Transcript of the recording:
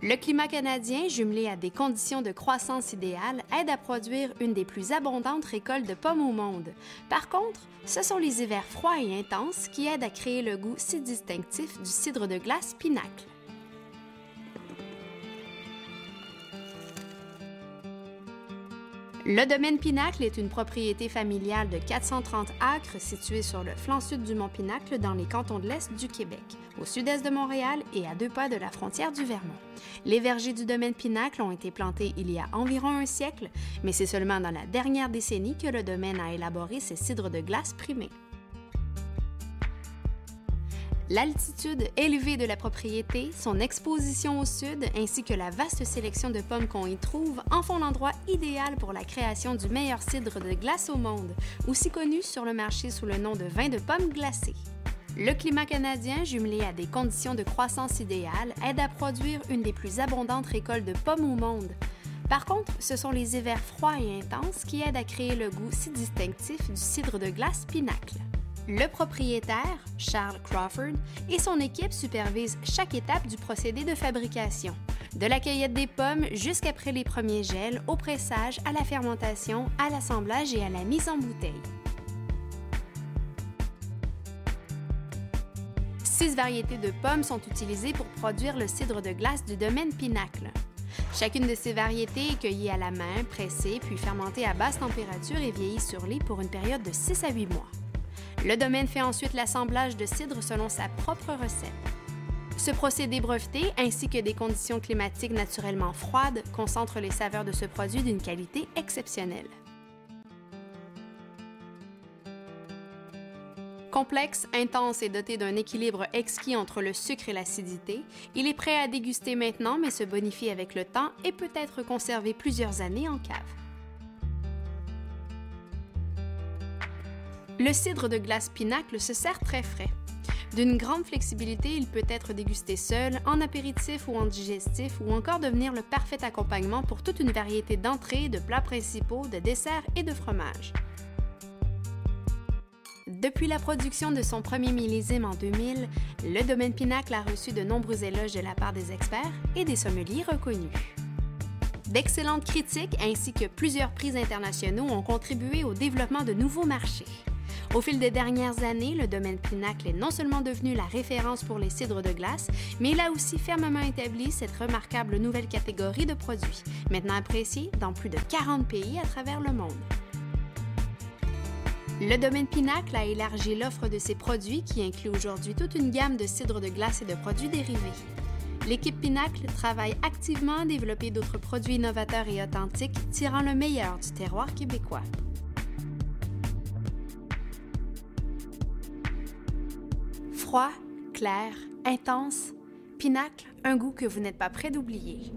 Le climat canadien, jumelé à des conditions de croissance idéales, aide à produire une des plus abondantes récoltes de pommes au monde. Par contre, ce sont les hivers froids et intenses qui aident à créer le goût si distinctif du cidre de glace Pinacle. Le domaine Pinacle est une propriété familiale de 430 acres située sur le flanc sud du mont Pinacle dans les cantons de l'Est du Québec, au sud-est de Montréal et à 2 pas de la frontière du Vermont. Les vergers du domaine Pinacle ont été plantés il y a environ un siècle, mais c'est seulement dans la dernière décennie que le domaine a élaboré ses cidres de glace primés. L'altitude élevée de la propriété, son exposition au sud, ainsi que la vaste sélection de pommes qu'on y trouve en font l'endroit idéal pour la création du meilleur cidre de glace au monde, aussi connu sur le marché sous le nom de vin de pomme glacé. Le climat canadien, jumelé à des conditions de croissance idéales, aide à produire une des plus abondantes récoltes de pommes au monde. Par contre, ce sont les hivers froids et intenses qui aident à créer le goût si distinctif du cidre de glace Pinacle. Le propriétaire, Charles Crawford, et son équipe supervisent chaque étape du procédé de fabrication, de la cueillette des pommes jusqu'après les premiers gels, au pressage, à la fermentation, à l'assemblage et à la mise en bouteille. 6 variétés de pommes sont utilisées pour produire le cidre de glace du domaine Pinacle. Chacune de ces variétés est cueillie à la main, pressée, puis fermentée à basse température et vieillie sur lait pour une période de 6 à 8 mois. Le domaine fait ensuite l'assemblage de cidre selon sa propre recette. Ce procédé breveté, ainsi que des conditions climatiques naturellement froides, concentrent les saveurs de ce produit d'une qualité exceptionnelle. Complexe, intense et doté d'un équilibre exquis entre le sucre et l'acidité, il est prêt à déguster maintenant mais se bonifie avec le temps et peut être conservé plusieurs années en cave. Le cidre de glace Pinacle se sert très frais. D'une grande flexibilité, il peut être dégusté seul, en apéritif ou en digestif, ou encore devenir le parfait accompagnement pour toute une variété d'entrées, de plats principaux, de desserts et de fromages. Depuis la production de son premier millésime en 2000, le domaine Pinacle a reçu de nombreux éloges de la part des experts et des sommeliers reconnus. D'excellentes critiques ainsi que plusieurs prix internationaux ont contribué au développement de nouveaux marchés. Au fil des dernières années, le domaine Pinacle est non seulement devenu la référence pour les cidres de glace, mais il a aussi fermement établi cette remarquable nouvelle catégorie de produits, maintenant appréciée dans plus de 40 pays à travers le monde. Le domaine Pinacle a élargi l'offre de ses produits qui inclut aujourd'hui toute une gamme de cidres de glace et de produits dérivés. L'équipe Pinacle travaille activement à développer d'autres produits innovateurs et authentiques tirant le meilleur du terroir québécois. Froid, clair, intense, Pinacle, un goût que vous n'êtes pas prêt d'oublier.